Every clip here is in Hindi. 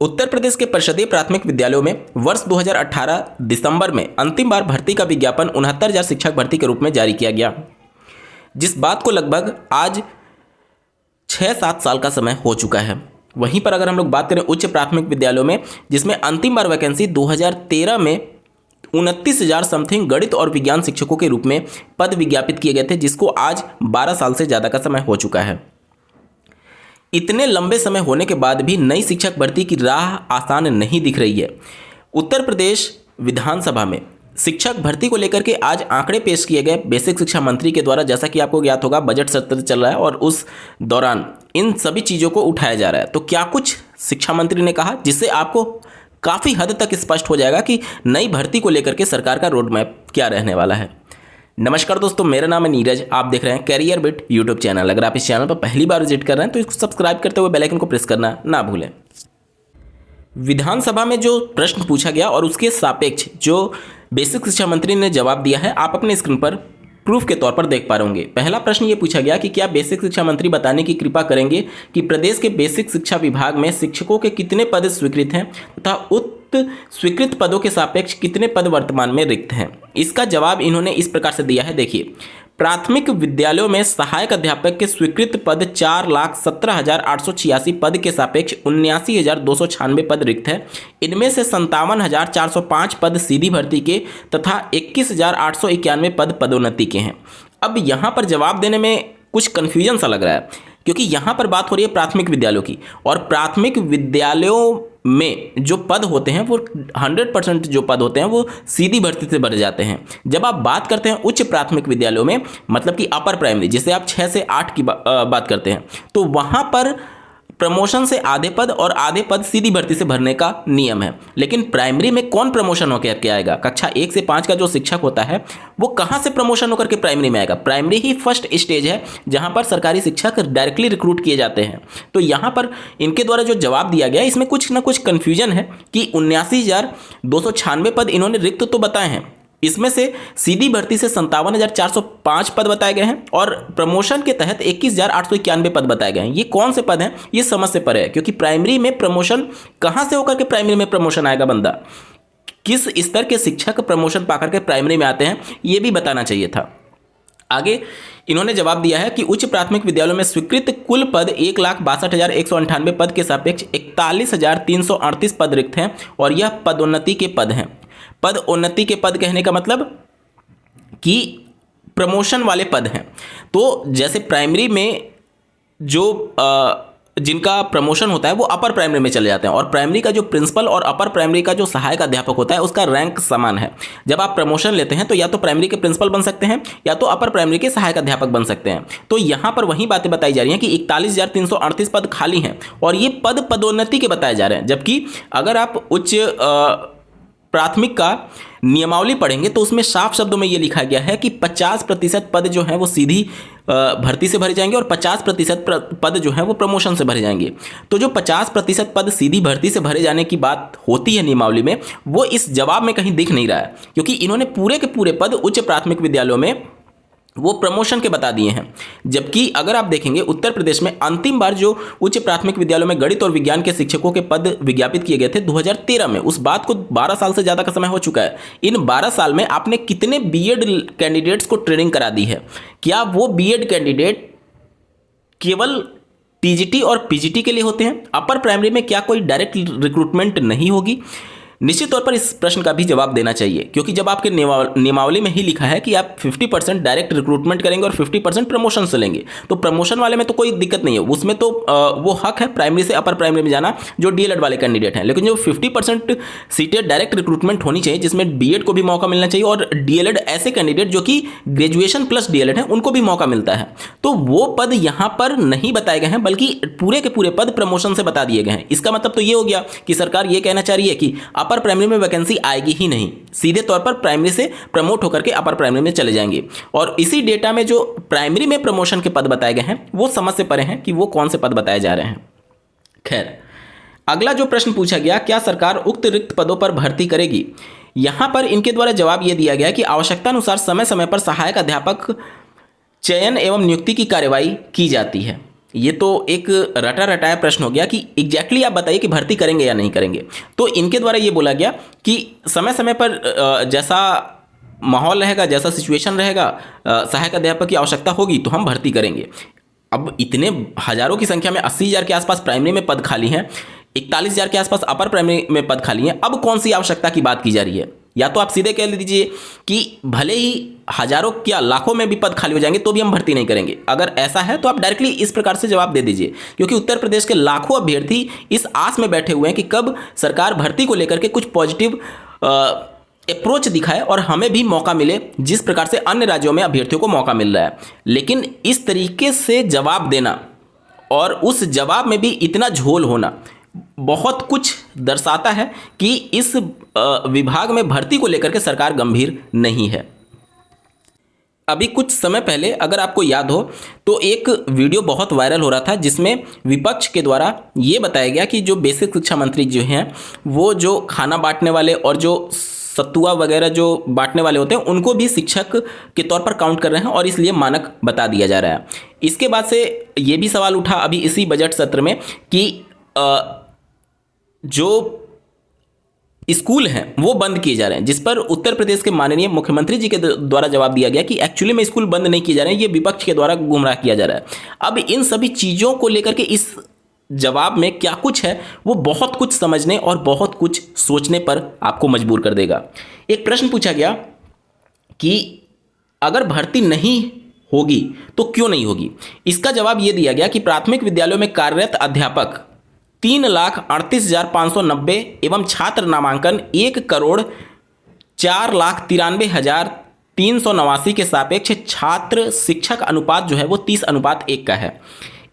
उत्तर प्रदेश के परिषदीय प्राथमिक विद्यालयों में वर्ष 2018 दिसंबर में अंतिम बार भर्ती का विज्ञापन 69,000 शिक्षक भर्ती के रूप में जारी किया गया, जिस बात को लगभग आज 6-7 साल का समय हो चुका है। वहीं पर अगर हम लोग बात करें उच्च प्राथमिक विद्यालयों में, जिसमें अंतिम बार वैकेंसी 2013 में 29,000 समथिंग गणित और विज्ञान शिक्षकों के रूप में पद विज्ञापित किए गए थे, जिसको आज 12 साल से ज़्यादा का समय हो चुका है। इतने लंबे समय होने के बाद भी नई शिक्षक भर्ती की राह आसान नहीं दिख रही है। उत्तर प्रदेश विधानसभा में शिक्षक भर्ती को लेकर के आज आंकड़े पेश किए गए बेसिक शिक्षा मंत्री के द्वारा। जैसा कि आपको ज्ञात होगा, बजट सत्र चल रहा है और उस दौरान इन सभी चीज़ों को उठाया जा रहा है। तो क्या कुछ शिक्षा मंत्री ने कहा जिससे आपको काफ़ी हद तक स्पष्ट हो जाएगा कि नई भर्ती को लेकर के सरकार का रोड मैप क्या रहने वाला है। नमस्कार दोस्तों, मेरा नाम है नीरज। आप देख रहे हैं कैरियर बिट यूट्यूब चैनल। अगर आप इस चैनल पर पहली बार विजिट कर रहे हैं तो इसको सब्सक्राइब करते हुए बेल आइकन को प्रेस करना ना भूलें। विधानसभा में जो प्रश्न पूछा गया और उसके सापेक्ष जो बेसिक शिक्षा मंत्री ने जवाब दिया है, आप अपने स्क्रीन पर प्रूफ के तौर पर देख पा रहे होंगे। पहला प्रश्न ये पूछा गया कि क्या बेसिक शिक्षा मंत्री बताने की कृपा करेंगे कि प्रदेश के बेसिक शिक्षा विभाग में शिक्षकों के कितने पद स्वीकृत हैं तथा उक्त स्वीकृत पदों के सापेक्ष कितने पद वर्तमान में रिक्त हैं। इसका जवाब इन्होंने इस प्रकार से दिया है। देखिए, प्राथमिक विद्यालयों में सहायक अध्यापक के स्वीकृत पद 4,17,886 पद के सापेक्ष 79,296 पद रिक्त है। इनमें से 57,405 पद सीधी भर्ती के तथा 21,891 पद पदोन्नति के हैं। अब यहाँ पर जवाब देने में कुछ कन्फ्यूजन सा लग रहा है, क्योंकि यहाँ पर बात हो रही है प्राथमिक विद्यालयों की, और प्राथमिक विद्यालयों में जो पद होते हैं वो 100% जो पद होते हैं वो सीधी भर्ती से भरे जाते हैं। जब आप बात करते हैं उच्च प्राथमिक विद्यालयों में, मतलब कि अपर प्राइमरी, जिसे आप 6 से 8 की बात करते हैं, तो वहाँ पर प्रमोशन से आधे पद और आधे पद सीधी भर्ती से भरने का नियम है। लेकिन प्राइमरी में कौन प्रमोशन होकर के आएगा? कक्षा 1 से 5 का जो शिक्षक होता है वो कहाँ से प्रमोशन होकर के प्राइमरी में आएगा? प्राइमरी ही फर्स्ट स्टेज है जहाँ पर सरकारी शिक्षक डायरेक्टली रिक्रूट किए जाते हैं। तो यहाँ पर इनके द्वारा जो जवाब दिया गया, इसमें कुछ ना कुछ कन्फ्यूजन है कि 79,296 पद इन्होंने रिक्त तो बताए हैं, इसमें से सीधी भर्ती से 57,405 पद बताए गए हैं और प्रमोशन के तहत 21,891 पद बताए गए हैं। ये कौन से पद हैं, ये समझ से परे है, क्योंकि प्राइमरी में प्रमोशन कहाँ से होकर के प्राइमरी में प्रमोशन आएगा? बंदा किस स्तर के शिक्षक प्रमोशन पाकर के प्राइमरी में आते हैं, ये भी बताना चाहिए था। आगे इन्होंने जवाब दिया है कि उच्च प्राथमिक विद्यालयों में स्वीकृत कुल पद 1,62,198 पद के सापेक्ष 41,338 पद रिक्त हैं और यह पदोन्नति के पद हैं। पदोन्नति के पद कहने का मतलब कि प्रमोशन वाले पद हैं। तो जैसे प्राइमरी में जो जिनका प्रमोशन होता है वो अपर प्राइमरी में चले जाते हैं, और प्राइमरी का जो प्रिंसिपल और अपर प्राइमरी का जो सहायक अध्यापक होता है उसका रैंक समान है। जब आप प्रमोशन लेते हैं तो या तो प्राइमरी के प्रिंसिपल बन सकते हैं या तो अपर प्राइमरी के सहायक अध्यापक बन सकते हैं। तो यहाँ पर वही बातें बताई जा रही हैं कि 41,338 पद खाली हैं और ये पद पदोन्नति के बताए जा रहे हैं। जबकि अगर आप उच्च प्राथमिक का नियमावली पढ़ेंगे तो उसमें साफ शब्दों में ये लिखा गया है कि 50% पद जो हैं वो सीधी भर्ती से भरे जाएंगे और 50% पद जो हैं वो प्रमोशन से भरे जाएंगे। तो जो 50% पद सीधी भर्ती से भरे जाने की बात होती है नियमावली में, वो इस जवाब में कहीं दिख नहीं रहा है, क्योंकि इन्होंने पूरे के पूरे पद उच्च प्राथमिक विद्यालयों में वो प्रमोशन के बता दिए हैं। जबकि अगर आप देखेंगे उत्तर प्रदेश में अंतिम बार जो उच्च प्राथमिक विद्यालयों में गणित और विज्ञान के शिक्षकों के पद विज्ञापित किए गए थे 2013 में, उस बात को 12 साल से ज़्यादा का समय हो चुका है। इन 12 साल में आपने कितने बीएड कैंडिडेट्स को ट्रेनिंग करा दी है? क्या वो बीएड कैंडिडेट केवल टीजीटी और पीजीटी के लिए होते हैं? अपर प्राइमरी में क्या कोई डायरेक्ट रिक्रूटमेंट नहीं होगी? निश्चित तौर पर इस प्रश्न का भी जवाब देना चाहिए, क्योंकि जब आपके नियमावली में ही लिखा है कि आप 50% डायरेक्ट रिक्रूटमेंट करेंगे और 50% प्रमोशन से लेंगे, तो प्रमोशन वाले में तो कोई दिक्कत नहीं है, उसमें तो वो हक है प्राइमरी से अपर प्राइमरी में जाना जो डीएलएड वाले कैंडिडेट हैं। लेकिन जो 50% सीटें डायरेक्ट रिक्रूटमेंट होनी चाहिए, जिसमें बीएड को भी मौका मिलना चाहिए और डीएलएड ऐसे कैंडिडेट जो कि ग्रेजुएशन प्लस डीएलएड हैं उनको भी मौका मिलता है, तो वो पद यहाँ पर नहीं बताए गए हैं, बल्कि पूरे के पूरे पद प्रमोशन से बता दिए गए हैं। इसका मतलब तो ये हो गया कि सरकार ये कहना चाह रही है कि अपर प्राइमरी में वैकेंसी आएगी ही नहीं, सीधे तौर पर प्राइमरी से प्रमोट होकर के अपर प्राइमरी में चले जाएंगे। और इसी डेटा में जो प्राइमरी में प्रमोशन के पद बताए गए हैं वो समझ से परे हैं कि वो कौन से पद बताए जा रहे हैं। खैर, अगला जो प्रश्न पूछा गया, क्या सरकार उक्त रिक्त पदों पर भर्ती करेगी? यहां पर इनके द्वारा जवाब यह दिया गया कि आवश्यकता अनुसार समय समय पर सहायक अध्यापक चयन एवं नियुक्ति की कार्यवाही की जाती है। ये तो एक रटा रटाया प्रश्न हो गया कि एग्जैक्टली आप बताइए कि भर्ती करेंगे या नहीं करेंगे। तो इनके द्वारा ये बोला गया कि समय समय पर जैसा माहौल रहेगा, जैसा सिचुएशन रहेगा, सहायक अध्यापक की आवश्यकता होगी तो हम भर्ती करेंगे। अब इतने हज़ारों की संख्या में 80,000 के आसपास प्राइमरी में पद खाली हैं, 41,000 के आसपास अपर प्राइमरी में पद खाली हैं। अब कौन सी आवश्यकता की बात की जा रही है? या तो आप सीधे कह दीजिए कि भले ही हज़ारों क्या लाखों में भी पद खाली हो जाएंगे तो भी हम भर्ती नहीं करेंगे। अगर ऐसा है तो आप डायरेक्टली इस प्रकार से जवाब दे दीजिए, क्योंकि उत्तर प्रदेश के लाखों अभ्यर्थी इस आस में बैठे हुए हैं कि कब सरकार भर्ती को लेकर के कुछ पॉजिटिव अप्रोच दिखाए और हमें भी मौका मिले, जिस प्रकार से अन्य राज्यों में अभ्यर्थियों को मौका मिल रहा है। लेकिन इस तरीके से जवाब देना और उस जवाब में भी इतना झोल होना बहुत कुछ दर्शाता है कि इस विभाग में भर्ती को लेकर के सरकार गंभीर नहीं है। अभी कुछ समय पहले अगर आपको याद हो तो एक वीडियो बहुत वायरल हो रहा था, जिसमें विपक्ष के द्वारा ये बताया गया कि जो बेसिक शिक्षा मंत्री जो हैं वो जो खाना बांटने वाले और जो सतुआ वगैरह जो बांटने वाले होते हैं उनको भी शिक्षक के तौर पर काउंट कर रहे हैं और इसलिए मानक बता दिया जा रहा है। इसके बाद से ये भी सवाल उठा अभी इसी बजट सत्र में कि जो स्कूल हैं वो बंद किए जा रहे हैं, जिस पर उत्तर प्रदेश के माननीय मुख्यमंत्री जी के द्वारा जवाब दिया गया कि एक्चुअली में स्कूल बंद नहीं किए जा रहे हैं, ये विपक्ष के द्वारा गुमराह किया जा रहा है। अब इन सभी चीज़ों को लेकर के इस जवाब में क्या कुछ है वो बहुत कुछ समझने और बहुत कुछ सोचने पर आपको मजबूर कर देगा। एक प्रश्न पूछा गया कि अगर भर्ती नहीं होगी तो क्यों नहीं होगी। इसका जवाब ये दिया गया कि प्राथमिक विद्यालयों में कार्यरत अध्यापक 3,38,590 एवं छात्र नामांकन 1,04,93,389 के सापेक्ष छात्र शिक्षक अनुपात जो है वो 30:1 का है,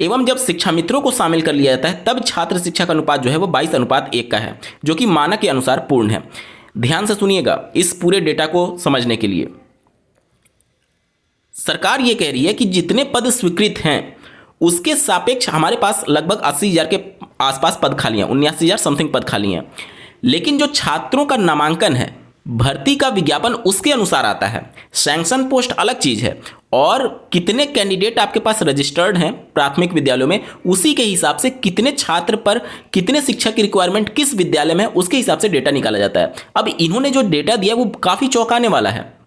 एवं जब शिक्षा मित्रों को शामिल कर लिया जाता है तब छात्र शिक्षक अनुपात जो है वो 22:1 का है, जो कि मानक के अनुसार पूर्ण है। ध्यान से सुनिएगा इस पूरे डेटा को समझने के लिए। सरकार ये कह रही है कि जितने पद स्वीकृत हैं उसके सापेक्ष हमारे पास लगभग 80,000 के आसपास पद खाली हैं, 79,000 समथिंग पद खाली हैं। लेकिन जो छात्रों का नामांकन है, भर्ती का विज्ञापन उसके अनुसार आता है। सैंक्शन पोस्ट अलग चीज़ है और कितने कैंडिडेट आपके पास रजिस्टर्ड हैं प्राथमिक विद्यालयों में, उसी के हिसाब से कितने छात्र पर कितने शिक्षक की रिक्वायरमेंट किस विद्यालय में है उसके हिसाब से डेटा निकाला जाता है। अब इन्होंने जो डेटा दिया वो काफ़ी चौंकाने वाला है।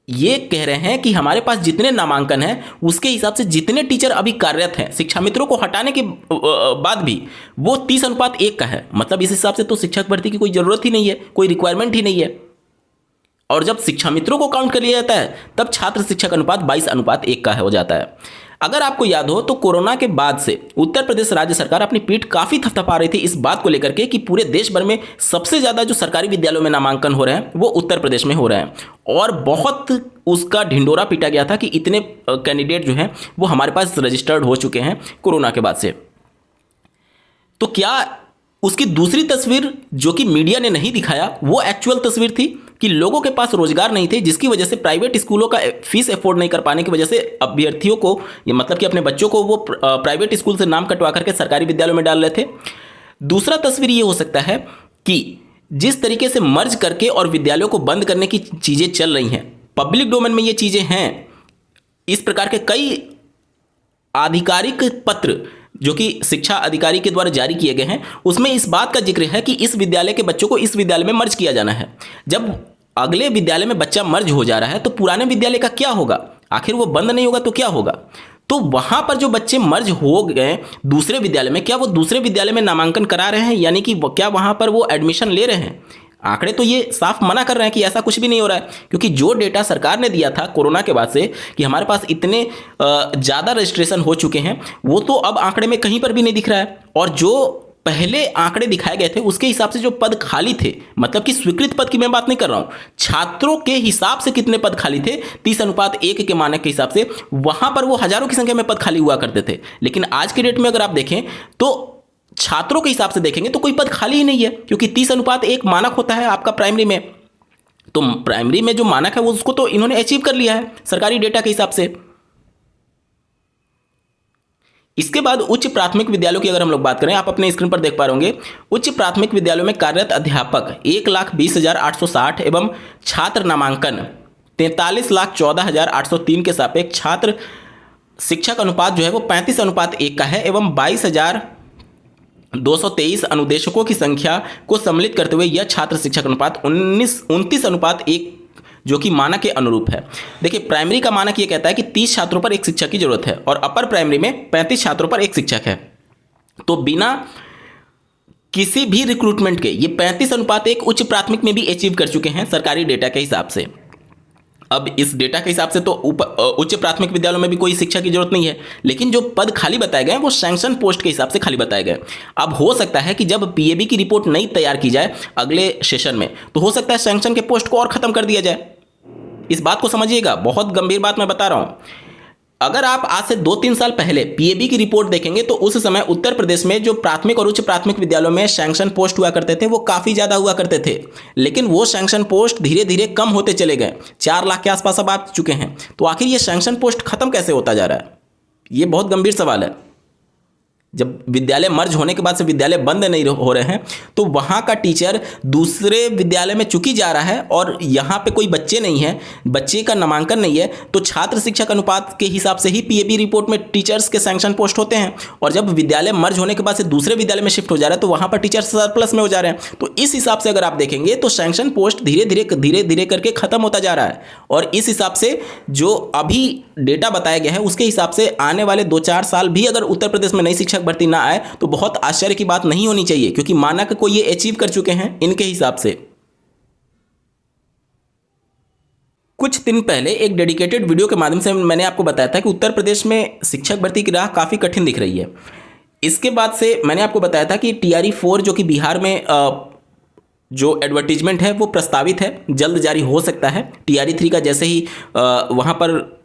ये कह रहे हैं कि हमारे पास जितने नामांकन हैं उसके हिसाब से जितने टीचर अभी कार्यरत हैं शिक्षा मित्रों को हटाने के बाद भी वो 30:1 का है। मतलब इस हिसाब से तो शिक्षक भर्ती की कोई ज़रूरत ही नहीं है, कोई रिक्वायरमेंट ही नहीं है। और जब शिक्षा मित्रों को काउंट कर लिया जाता है तब छात्र शिक्षक अनुपात 22:1 का हो जाता है। अगर आपको याद हो तो कोरोना के बाद से उत्तर प्रदेश राज्य सरकार अपनी पीठ काफ़ी थपथपा रही थी इस बात को लेकर के कि पूरे देश भर में सबसे ज़्यादा जो सरकारी विद्यालयों में नामांकन हो रहे हैं वो उत्तर प्रदेश में हो रहे हैं, और बहुत उसका ढिंडोरा पीटा गया था कि इतने कैंडिडेट जो हैं वो हमारे पास रजिस्टर्ड हो चुके हैं कोरोना के बाद से। तो क्या उसकी दूसरी तस्वीर जो कि मीडिया ने नहीं दिखाया वो एक्चुअल तस्वीर थी कि लोगों के पास रोजगार नहीं थे, जिसकी वजह से प्राइवेट स्कूलों का फीस अफोर्ड नहीं कर पाने की वजह से अभ्यर्थियों को ये मतलब कि अपने बच्चों को वो प्राइवेट स्कूल से नाम कटवा करके सरकारी विद्यालयों में डाल रहे थे। दूसरा तस्वीर ये हो सकता है कि जिस तरीके से मर्ज करके और विद्यालयों को बंद करने की चीज़ें चल रही हैं, पब्लिक डोमेन में ये चीज़ें हैं, इस प्रकार के कई आधिकारिक पत्र जो कि शिक्षा अधिकारी के द्वारा जारी किए गए हैं उसमें इस बात का जिक्र है कि इस विद्यालय के बच्चों को इस विद्यालय में मर्ज किया जाना है। जब अगले विद्यालय में बच्चा मर्ज हो जा रहा है तो पुराने विद्यालय का क्या होगा? आखिर वो बंद नहीं होगा तो क्या होगा? तो वहाँ पर जो बच्चे मर्ज हो गए दूसरे विद्यालय में, क्या वो दूसरे विद्यालय में नामांकन करा रहे हैं, यानी कि क्या वहाँ पर वो एडमिशन ले रहे हैं? आंकड़े तो ये साफ मना कर रहे हैं कि ऐसा कुछ भी नहीं हो रहा है, क्योंकि जो डेटा सरकार ने दिया था कोरोना के बाद से कि हमारे पास इतने ज़्यादा रजिस्ट्रेशन हो चुके हैं वो तो अब आंकड़े में कहीं पर भी नहीं दिख रहा है। और जो पहले आंकड़े दिखाए गए थे उसके हिसाब से जो पद खाली थे, मतलब कि स्वीकृत पद की मैं बात नहीं कर रहा हूँ, छात्रों के हिसाब से कितने पद खाली थे 30:1 के मानक के हिसाब से, वहाँ पर वो हज़ारों की संख्या में पद खाली हुआ करते थे। लेकिन आज के डेट में अगर आप देखें तो छात्रों के हिसाब से देखेंगे तो कोई पद खाली ही नहीं है, क्योंकि 30:1 मानक होता है आपका प्राइमरी में। तो प्राइमरी में जो मानक है वो उसको तो इन्होंने अचीव कर लिया है सरकारी डेटा के हिसाब से। इसके बाद उच्च प्राथमिक विद्यालयों की अगर हम लोग बात करें, आप अपने स्क्रीन पर देख पा रहे होंगे, उच्च प्राथमिक विद्यालयों में कार्यरत अध्यापक 1,20,860 एवं छात्र नामांकन 43,14,803 के सापेक्ष छात्र शिक्षक अनुपात जो है वो 35:1 का है एवं 22,223 अनुदेशकों की संख्या को सम्मिलित करते हुए यह छात्र शिक्षक अनुपात 29:1 जो कि मानक के अनुरूप है। देखिए, प्राइमरी का मानक ये कहता है कि 30 छात्रों पर एक शिक्षक की जरूरत है और अपर प्राइमरी में 35 छात्रों पर एक शिक्षक है। तो बिना किसी भी रिक्रूटमेंट के ये 35:1 उच्च प्राथमिक में भी अचीव कर चुके हैं सरकारी डेटा के हिसाब से। अब इस डेटा के हिसाब से तो उच्च प्राथमिक विद्यालयों में भी कोई शिक्षा की जरूरत नहीं है, लेकिन जो पद खाली बताए गए हैं वो सैंक्शन पोस्ट के हिसाब से खाली बताए गए। अब हो सकता है कि जब पीएबी की रिपोर्ट नई तैयार की जाए अगले सेशन में, तो हो सकता है सैंक्शन के पोस्ट को और खत्म कर दिया जाए। इस बात को समझिएगा, बहुत गंभीर बात मैं बता रहा हूं। अगर आप आज से 2-3 साल पहले पीएबी की रिपोर्ट देखेंगे तो उस समय उत्तर प्रदेश में जो प्राथमिक और उच्च प्राथमिक विद्यालयों में सैंक्शन पोस्ट हुआ करते थे वो काफ़ी ज़्यादा हुआ करते थे, लेकिन वो सैंक्शन पोस्ट धीरे धीरे कम होते चले गए। 4 लाख के आसपास अब आ चुके हैं। तो आखिर ये सैंक्शन पोस्ट खत्म कैसे होता जा रहा है? ये बहुत गंभीर सवाल है। जब विद्यालय मर्ज होने के बाद से विद्यालय बंद नहीं हो रहे हैं तो वहाँ का टीचर दूसरे विद्यालय में चूंकि जा रहा है और यहाँ पे कोई बच्चे नहीं है, बच्चे का नामांकन नहीं है, तो छात्र शिक्षक अनुपात के हिसाब से ही पीएबी रिपोर्ट में टीचर्स के सैंक्शन पोस्ट होते हैं। और जब विद्यालय मर्ज होने के बाद से दूसरे विद्यालय में शिफ्ट हो जा रहा है तो वहाँ पर टीचर्स सरप्लस में हो जा रहे हैं। तो इस हिसाब से अगर आप देखेंगे तो सैंक्शन पोस्ट धीरे धीरे करके खत्म होता जा रहा है। और इस हिसाब से जो अभी डेटा बताया गया है उसके हिसाब से आने वाले 2-4 साल भी अगर उत्तर प्रदेश में नई शिक्षक भर्ती ना आए तो बहुत आश्चर्य की बात नहीं होनी चाहिए, क्योंकि मानक को ये अचीव कर चुके हैं इनके हिसाब से। कुछ दिन पहले एक डेडिकेटेड वीडियो के माध्यम से मैंने आपको बताया था कि उत्तर प्रदेश में शिक्षक भर्ती की राह काफ़ी कठिन दिख रही है। इसके बाद से मैंने आपको बताया था कि TRE 4 जो कि बिहार में जो एडवर्टीजमेंट है वो प्रस्तावित है, जल्द जारी हो सकता है। TRE 3 का जैसे ही वहाँ पर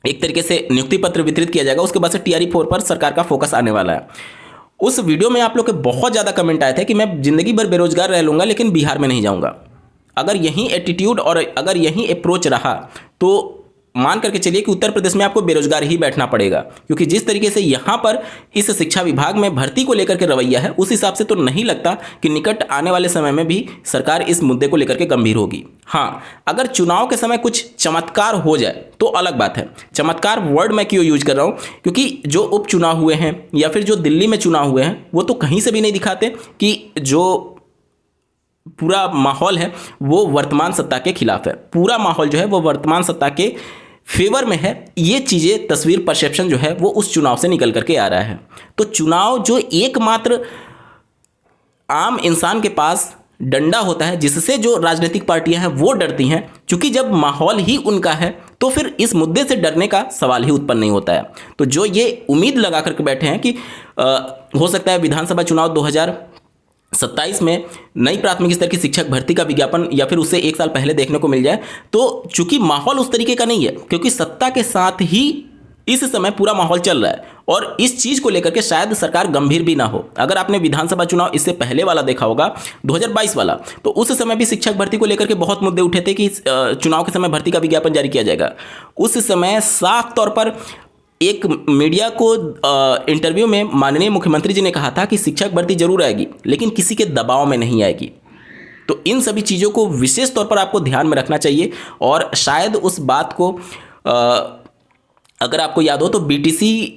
एक तरीके से नियुक्ति पत्र वितरित किया जाएगा, उसके बाद से TRE 4 पर सरकार का फोकस आने वाला है। उस वीडियो में आप लोग के बहुत ज़्यादा कमेंट आए थे कि मैं ज़िंदगी भर बेरोजगार रह लूँगा लेकिन बिहार में नहीं जाऊँगा। अगर यही एटीट्यूड और अगर यही अप्रोच रहा तो मान करके चलिए कि उत्तर प्रदेश में आपको बेरोजगार ही बैठना पड़ेगा, क्योंकि जिस तरीके से यहाँ पर इस शिक्षा विभाग में भर्ती को लेकर के रवैया है उस हिसाब से तो नहीं लगता कि निकट आने वाले समय में भी सरकार इस मुद्दे को लेकर के गंभीर होगी। हाँ, अगर चुनाव के समय कुछ चमत्कार हो जाए तो अलग बात है। चमत्कार वर्ड मैं क्यों यूज कर रहा हूँ, क्योंकि जो उपचुनाव हुए हैं या फिर जो दिल्ली में चुनाव हुए हैं वो तो कहीं से भी नहीं दिखाते कि जो पूरा माहौल है वो वर्तमान सत्ता के खिलाफ है। पूरा माहौल जो है वो वर्तमान सत्ता के फेवर में है। ये चीज़ें, तस्वीर, परसेप्शन जो है वो उस चुनाव से निकल करके आ रहा है। तो चुनाव जो एकमात्र आम इंसान के पास डंडा होता है जिससे जो राजनीतिक पार्टियां हैं वो डरती हैं, क्योंकि जब माहौल ही उनका है तो फिर इस मुद्दे से डरने का सवाल ही उत्पन्न नहीं होता है। तो जो ये उम्मीद लगा करके बैठे हैं कि हो सकता है विधानसभा चुनाव 2027 में नई प्राथमिक स्तर की शिक्षक भर्ती का विज्ञापन या फिर उससे 1 साल पहले देखने को मिल जाए, तो चूंकि माहौल उस तरीके का नहीं है, क्योंकि सत्ता के साथ ही इस समय पूरा माहौल चल रहा है और इस चीज़ को लेकर के शायद सरकार गंभीर भी ना हो। अगर आपने विधानसभा चुनाव इससे पहले वाला देखा होगा 2022 वाला, तो उस समय भी शिक्षक भर्ती को लेकर के बहुत मुद्दे उठे थे कि चुनाव के समय भर्ती का विज्ञापन जारी किया जाएगा। उस समय साफ तौर पर एक मीडिया को इंटरव्यू में माननीय मुख्यमंत्री जी ने कहा था कि शिक्षक भर्ती जरूर आएगी लेकिन किसी के दबाव में नहीं आएगी। तो इन सभी चीज़ों को विशेष तौर पर आपको ध्यान में रखना चाहिए। और शायद उस बात को अगर आपको याद हो तो BTC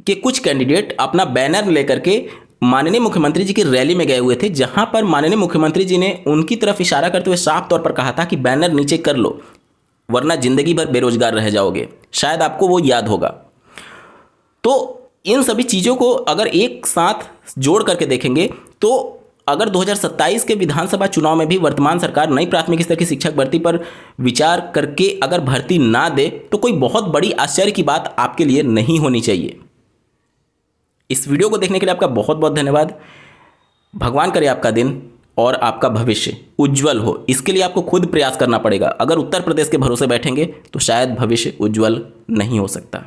के कुछ कैंडिडेट अपना बैनर लेकर के माननीय मुख्यमंत्री जी की रैली में गए हुए थे, जहां पर माननीय मुख्यमंत्री जी ने उनकी तरफ इशारा करते हुए साफ तौर पर कहा था कि बैनर नीचे कर लो वरना जिंदगी भर बेरोजगार रह जाओगे। शायद आपको वो याद होगा। तो इन सभी चीज़ों को अगर एक साथ जोड़ करके देखेंगे तो अगर 2027 के विधानसभा चुनाव में भी वर्तमान सरकार नई प्राथमिक स्तर की शिक्षक भर्ती पर विचार करके अगर भर्ती ना दे तो कोई बहुत बड़ी आश्चर्य की बात आपके लिए नहीं होनी चाहिए। इस वीडियो को देखने के लिए आपका बहुत बहुत धन्यवाद। भगवान करे आपका दिन और आपका भविष्य उज्जवल हो। इसके लिए आपको खुद प्रयास करना पड़ेगा। अगर उत्तर प्रदेश के भरोसे बैठेंगे तो शायद भविष्य उज्जवल नहीं हो सकता।